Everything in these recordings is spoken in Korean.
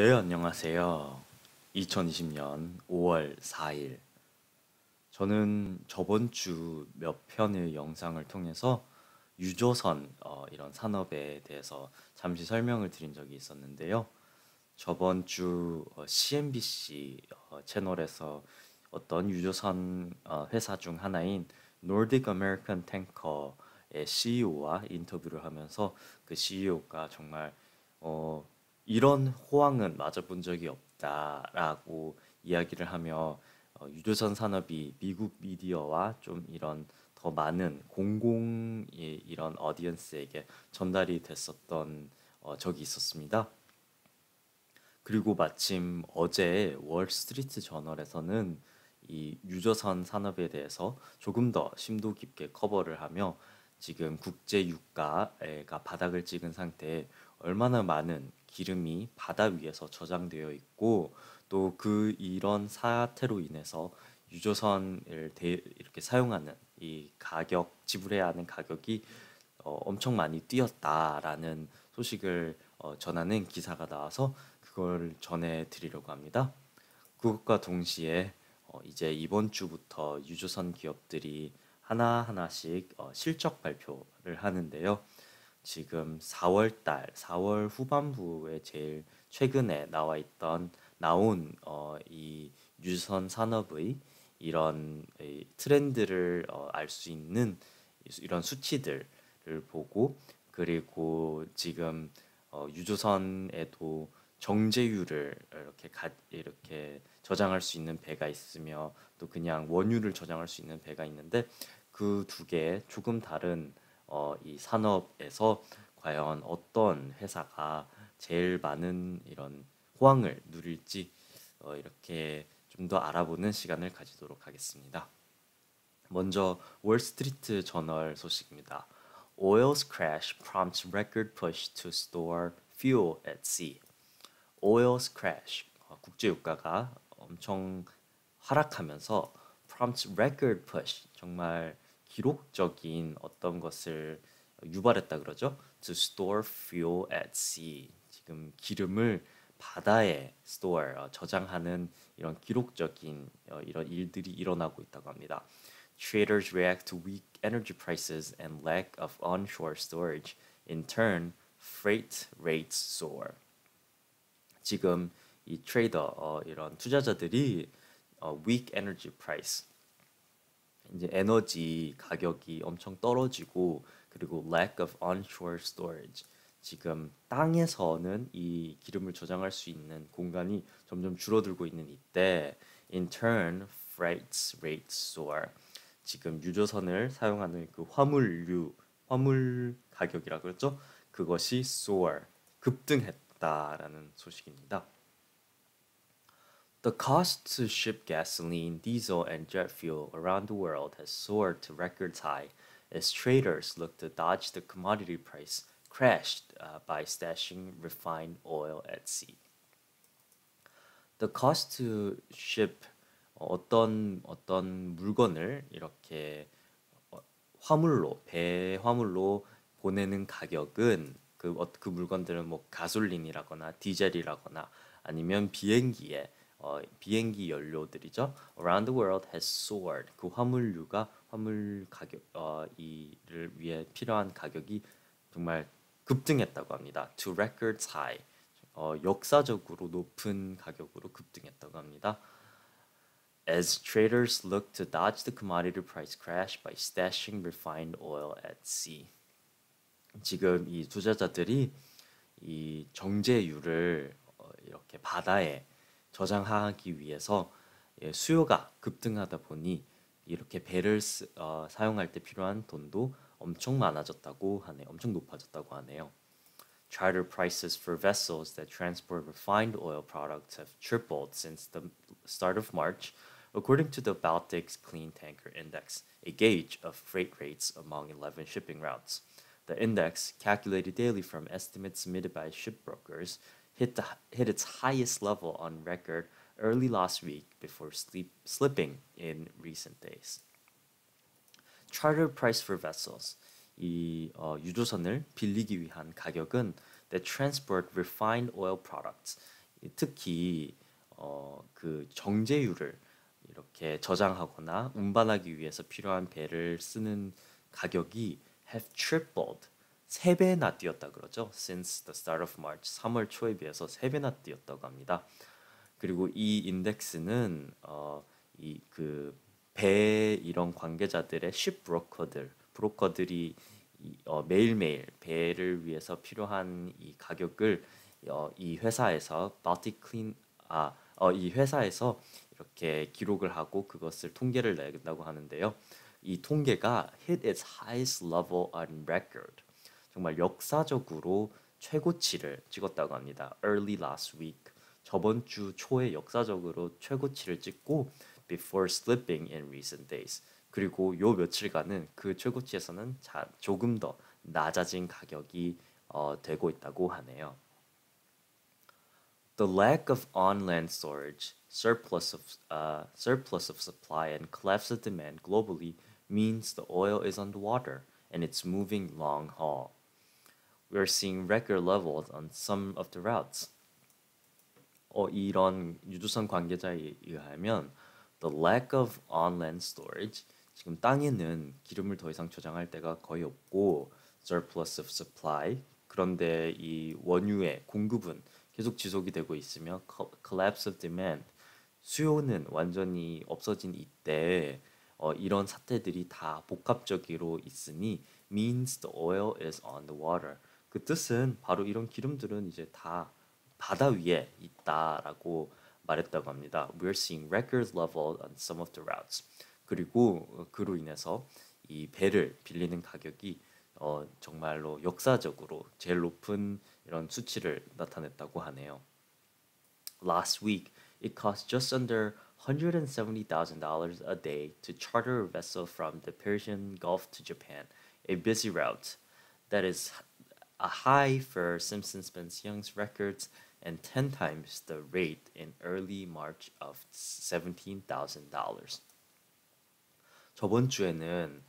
네, 안녕하세요. 2020년 5월 4일. 저는 저번 주 몇 편의 영상을 통해서 유조선 이런 산업에 대해서 잠시 설명을 드린 적이 있었는데요. 저번 주 CNBC 채널에서 어떤 유조선 회사 중 하나인 Nordic American Tanker의 CEO와 인터뷰를 하면서 그 CEO가 정말 어, 이런 호황은 맞아본 적이 없다라고 이야기를 하며 유조선 산업이 미국 미디어와 좀 이런 더 많은 공공의 이런 어디언스에게 전달이 됐었던 적이 있었습니다. 그리고 마침 어제 월스트리트 저널에서는 이 유조선 산업에 대해서 조금 더 심도 깊게 커버를 하며 지금 국제 유가가 바닥을 찍은 상태에 얼마나 많은 기름이 바다 위에서 저장되어 있고 또 그 이런 사태로 인해서 유조선을 이렇게 사용하는 이 가격 지불해야 하는 가격이 엄청 많이 뛰었다라는 소식을 전하는 기사가 나와서 그걸 전해 드리려고 합니다. 그것과 동시에 이제 이번 주부터 유조선 기업들이 하나하나씩 실적 발표를 하는데요. 지금 4월 달, 4월 후반부에 제일 최근에 나온 이 유선 산업의 이런 이 트렌드를 알 수 있는 이런 수치들을 보고 그리고 지금 유조선에도 정제유를 이렇게 저장할 수 있는 배가 있으며 또 그냥 원유를 저장할 수 있는 배가 있는데 그 두 개의 조금 다른 이 산업에서 과연 어떤 회사가 제일 많은 이런 호황을 누릴지 이렇게 좀 더 알아보는 시간을 가지도록 하겠습니다. 먼저 월스트리트 저널 소식입니다. Oil's crash prompts record push to store fuel at sea. Oil's crash, 국제 유가가 엄청 하락하면서 prompts record push, 정말 기록적인 어떤 것을 유발했다 그러죠. To store fuel at sea, 지금 기름을 바다에 store, 저장하는 이런 기록적인 이런 일들이 일어나고 있다고 합니다. Traders react to weak energy prices and lack of onshore storage. In turn, freight rates soar. 지금 이 트레이더 이런 투자자들이 weak energy price 이제 에너지 가격이 엄청 떨어지고 그리고 lack of onshore storage 지금 땅에서는 이 기름을 저장할 수 있는 공간이 점점 줄어들고 있는 이때 in turn freight rates soar 지금 유조선을 사용하는 그 화물 가격이라 그랬죠? 그것이 soar 급등했다라는 소식입니다. The cost to ship gasoline, diesel, and jet fuel around the world has soared to records high as traders look to dodge the commodity price crash by stashing refined oil at sea. The cost to ship 어떤 물건을 이렇게 배화물로 보내는 가격은 그 물건들은 뭐 가솔린이라거나 디젤이라거나 아니면 비행기 연료들이죠. Around the world has soared. 그 화물 가격 이를 위해 필요한 가격이 정말 급등했다고 합니다. To records high. 역사적으로 높은 가격으로 급등했다고 합니다. As traders look to dodge the commodity price crash by stashing refined oil at sea. 지금 이 투자자들이 이 정제유를 이렇게 바다에 저장하기 위해서 수요가 급등하다 보니 이렇게 사용할 때 필요한 돈도 엄청 많아졌다고 하네요. 엄청 높아졌다고 하네요. Charter prices for vessels that transport refined oil products have tripled since the start of March, according to the Baltic Clean Tanker Index, a gauge of freight rates among 11 shipping routes. The index, calculated daily from estimates submitted by shipbrokers, hit its highest level on record early last week before slipping in recent days. Charter price for vessels. 이 유조선을 빌리기 위한 가격은 that transport refined oil products 특히 그 정제유를 이렇게 저장하거나 운반하기 위해서 필요한 배를 쓰는 가격이 have tripled 3배나 뛰었다 그러죠. Since the start of March 3월 초에 비해서 3배나 뛰었다고 합니다. 그리고 이 인덱스는 이 그 배 이런 관계자들의 ship 브로커들이 매일매일 배를 위해서 필요한 이 가격을 이 회사에서 이 회사에서 이렇게 기록을 하고 그것을 통계를 낸다고 하는데요. 이 통계가 hit its highest level on record. 정말 역사적으로 최고치를 찍었다고 합니다. Early last week. 저번 주 초에 역사적으로 최고치를 찍고 before slipping in recent days. 그리고 요 며칠간은 그 최고치에서는 조금 더 낮아진 가격이 되고 있다고 하네요. The lack of on-land storage, surplus of supply, and collapse of demand globally means the oil is underwater and it's moving long haul. We are seeing record levels on some of the routes. 이런 유조선 관계자에 의하면 the lack of on-land storage, 지금 땅에는 기름을 더 이상 저장할 데가 거의 없고 surplus of supply, 그런데 이 원유의 공급은 계속 지속이 되고 있으며 collapse of demand, 수요는 완전히 없어진 이때 이런 사태들이 다 복합적으로 있으니 means the oil is on the water. 그 뜻은 바로 이런 기름들은 이제 다 바다 위에 있다라고 말했다고 합니다. We're seeing record level on some of the routes. 그리고 그로 인해서 이 배를 빌리는 가격이 정말로 역사적으로 제일 높은 이런 수치를 나타냈다고 하네요. Last week, it cost just under $170,000 a day to charter a vessel from the Persian Gulf to Japan, a busy route. That is a high for Simpson-Spence Young's records and 10 times the rate in early March of $17,000. 저번 주에는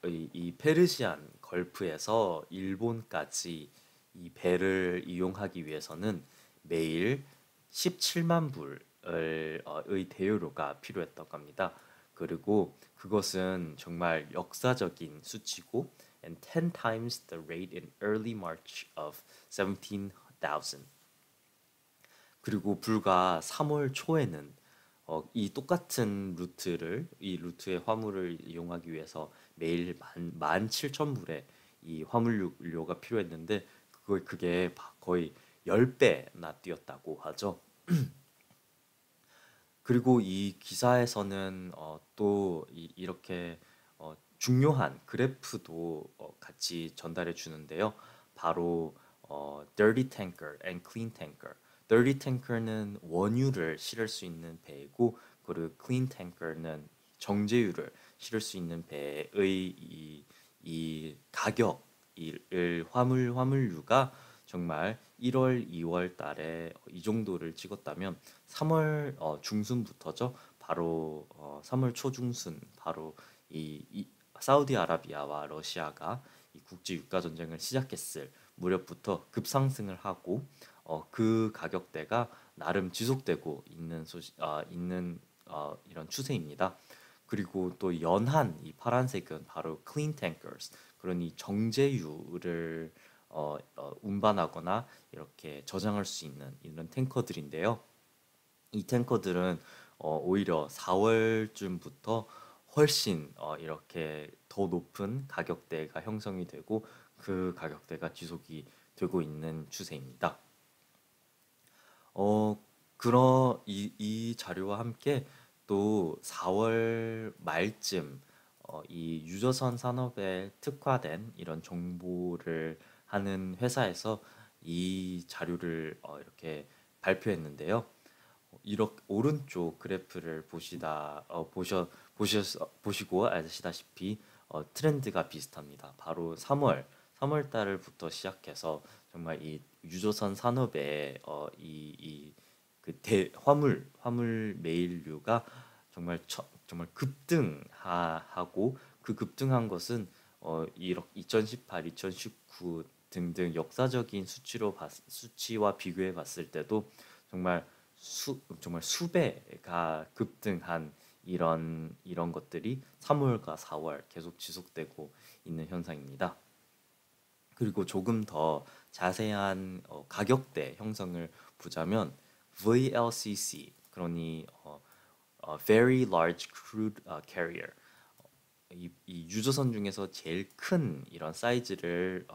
이 페르시안 걸프에서 일본까지 이 배를 이용하기 위해서는 매일 17만 불의 대여료가 필요했다고 합니다. 그리고 그것은 정말 역사적인 수치고 and 10 times the rate in early March of 17,000. 그리고 불과 3월 초에는 이 똑같은 이 루트의 화물을 이용하기 위해서 매일 17,000불의 이 화물료가 필요했는데 그게 거의 10배나 뛰었다고 하죠. 그리고 이 기사에서는 또 이렇게 중요한 그래프도 같이 전달해 주는데요. 바로 dirty tanker and clean tanker. dirty tanker는 원유를 실을 수 있는 배이고 그리고 clean tanker는 정제유를 실을 수 있는 배의 이 가격, 화물유가 정말 1월, 2월 달에 이 정도를 찍었다면 3월 중순부터죠. 바로 3월 초중순 바로 이 사우디아라비아와 러시아가 이 국제 유가 전쟁을 시작했을 무렵부터 급상승을 하고 그 가격대가 나름 지속되고 있는 이런 추세입니다. 그리고 또 연한 이 파란색은 바로 clean tankers, 그러니 정제유를 운반하거나 이렇게 저장할 수 있는 이런 탱커들인데요. 이 탱커들은 오히려 4월쯤부터 훨씬 이렇게 더 높은 가격대가 형성이 되고 그 가격대가 지속이 되고 있는 추세입니다. 이 자료와 함께 또 4월 말쯤 이 유조선 산업에 특화된 이런 정보를 하는 회사에서 이 자료를 이렇게 발표했는데요. 이렇게 오른쪽 그래프를 보시고 아시다시피 트렌드가 비슷합니다. 바로 3월 달부터 시작해서 정말 이 유조선 산업의 화물 메일류가 정말 급등하고 그 급등한 것은 2018, 2019 등등 역사적인 수치와 비교해 봤을 때도 정말 정말 수배가 급등한 이런 것들이 3월과 4월 계속 지속되고 있는 현상입니다. 그리고 조금 더 자세한 가격대 형성을 보자면 VLCC 그러니 Very Large Crude Carrier 이 유조선 중에서 제일 큰 이런 사이즈를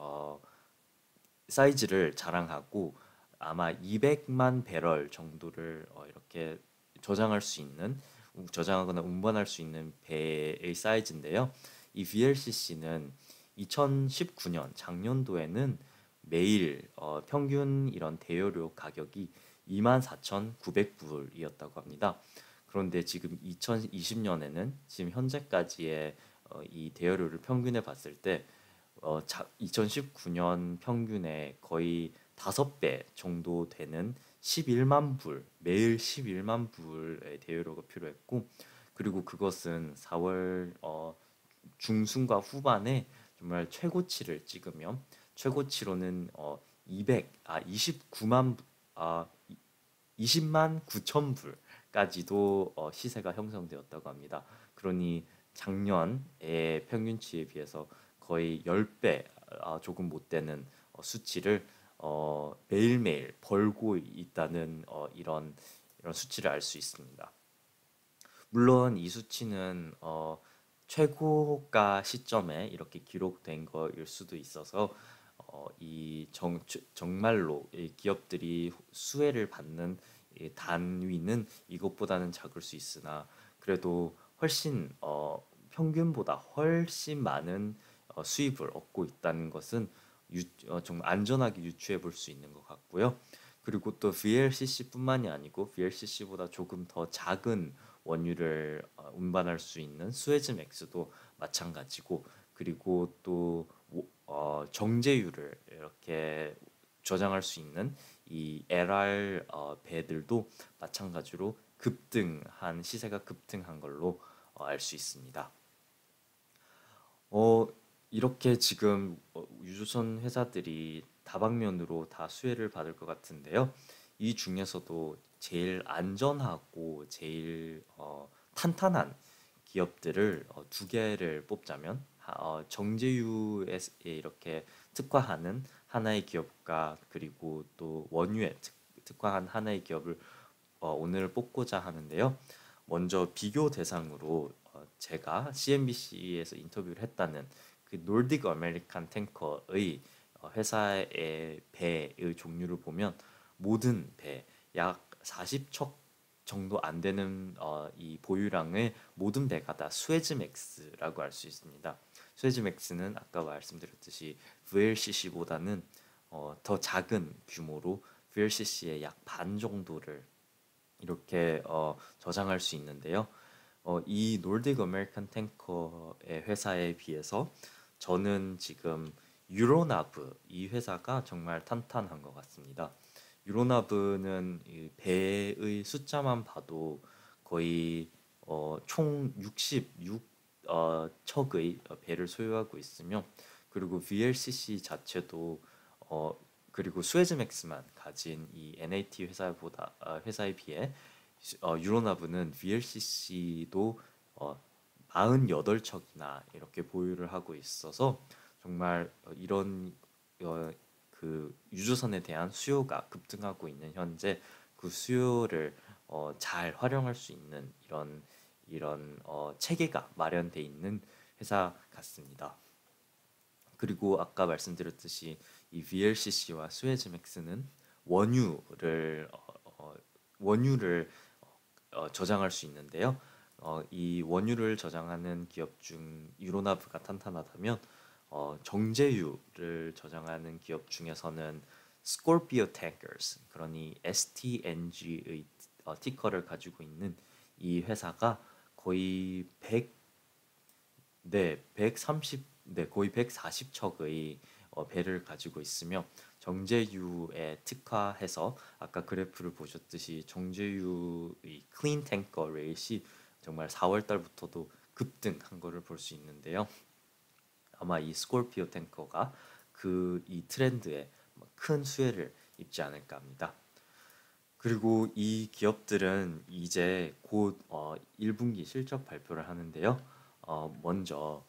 자랑하고 아마 200만 배럴 정도를 이렇게 저장하거나 운반할 수 있는 배의 사이즈인데요. 이 VLCC는 2019년 작년도에는 매일 평균 이런 대여료 가격이 24,900불이었다고 합니다. 그런데 지금 2020년에는 지금 현재까지의 이 대여료를 평균해 봤을 때 2019년 평균의 거의 5배 정도 되는 11만 불, 매일 11만 불의 대여료가 필요했고, 그리고 그것은 4월 중순과 후반에 정말 최고치를 찍으면 최고치로는 29만 20만 9천 불까지도 시세가 형성되었다고 합니다. 그러니 작년의 평균치에 비해서 거의 10배 조금 못 되는 수치를 매일매일 벌고 있다는 이런 수치를 알 수 있습니다. 물론 이 수치는 최고가 시점에 이렇게 기록된 거일 수도 있어서 정말로 이 기업들이 수혜를 받는 이 단위는 이것보다는 작을 수 있으나 그래도 훨씬 평균보다 훨씬 많은 수입을 얻고 있다는 것은 좀 안전하게 유추해 볼 수 있는 것 같고요. 그리고 또 VLCC뿐만이 아니고 VLCC보다 조금 더 작은 원유를 운반할 수 있는 수에즈맥스도 마찬가지고 그리고 또 정제유를 이렇게 저장할 수 있는 이 LR 배들도 마찬가지로 시세가 급등한 걸로 알 수 있습니다. 어, 이렇게 지금 유조선 회사들이 다방면으로 다 수혜를 받을 것 같은데요. 이 중에서도 제일 안전하고 제일 탄탄한 기업들을 두 개를 뽑자면 정제유에 이렇게 특화하는 하나의 기업과 그리고 또 원유에 특화한 하나의 기업을 오늘 뽑고자 하는데요. 먼저 비교 대상으로 제가 CNBC에서 인터뷰를 했다는 그 노르딕 아메리칸 탱커의 회사의 배의 종류를 보면 모든 배 약 40척 정도 안 되는 이 보유량의 모든 배가 다 수에즈맥스라고 알 수 있습니다. 수에즈맥스는 아까 말씀드렸듯이 VLCC보다는 더 작은 규모로 VLCC의 약 반 정도를 이렇게 저장할 수 있는데요. 이 노르딕 아메리칸 탱커의 회사에 비해서 저는 지금 유로나브 이 회사가 정말 탄탄한 것 같습니다. 유로나브는 이 배의 숫자만 봐도 거의 총 66척의 배를 소유하고 있으며 그리고 VLCC 자체도 그리고 수에즈맥스만 가진 이 NAT 회사에 비해 유로나브는 VLCC도 48척이나 이렇게 보유를 하고 있어서 정말 이런 그 유조선에 대한 수요가 급등하고 있는 현재 그 수요를 잘 활용할 수 있는 이런 체계가 마련돼 있는 회사 같습니다. 그리고 아까 말씀드렸듯이 이 VLCC와 수에즈맥스는 원유를 저장할 수 있는데요. 이 원유를 저장하는 기업 중 유로나브가 탄탄하다면 정제유를 저장하는 기업 중에서는 스콜피오 탱커스 그러니 STNG의 티커를 가지고 있는 이 회사가 거의 거의 140척의 배를 가지고 있으며 정제유에 특화해서 아까 그래프를 보셨듯이 정제유의 클린 탱커 레이시 정말 4월 달부터도 급등한 것을 볼 수 있는데요. 아마 이 스콜피오 탱커가 그 이 트렌드에 큰 수혜를 입지 않을까 합니다. 그리고 이 기업들은 이제 곧 1분기 실적 발표를 하는데요. 먼저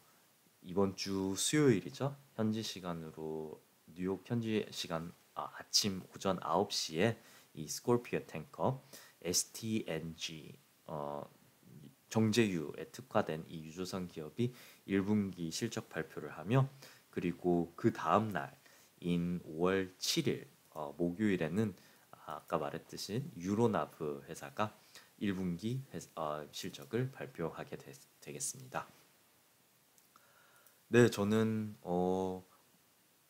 이번 주 수요일이죠. 현지 시간으로 뉴욕 현지 시간 아침 오전 9시에 이 스콜피오 탱커 STNG 정제유에 특화된 이 유조선 기업이 1분기 실적 발표를 하며 그리고 그 다음 날인 5월 7일 목요일에는 아까 말했듯이 유로나브 회사가 1분기 실적을 발표하게 되겠습니다. 네, 저는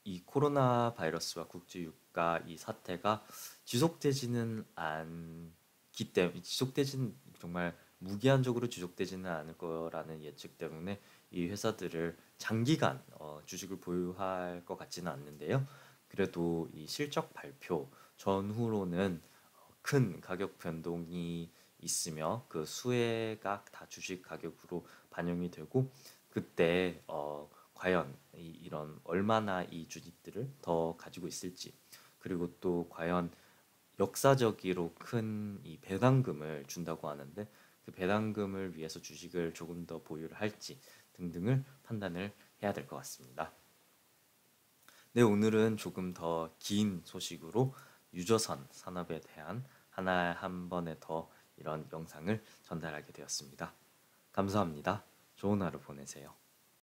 이 코로나 바이러스와 국제 유가 이 사태가 지속되지는 않기 때문에 지속되진 정말 무기한적으로 지속되지는 않을 거라는 예측 때문에 이 회사들을 장기간 주식을 보유할 것 같지는 않는데요. 그래도 이 실적 발표 전후로는 큰 가격 변동이 있으며 그 수혜가 다 주식 가격으로 반영이 되고 그때 과연 이런 얼마나 이 주식들을 더 가지고 있을지 그리고 또 과연 역사적으로 큰 이 배당금을 준다고 하는데 그 배당금을 위해서 주식을 조금 더 보유를 할지 등등을 판단을 해야 될 것 같습니다. 네, 오늘은 조금 더 긴 소식으로 유조선 산업에 대한 하나 한 번에 더 이런 영상을 전달하게 되었습니다. 감사합니다. 좋은 하루 보내세요.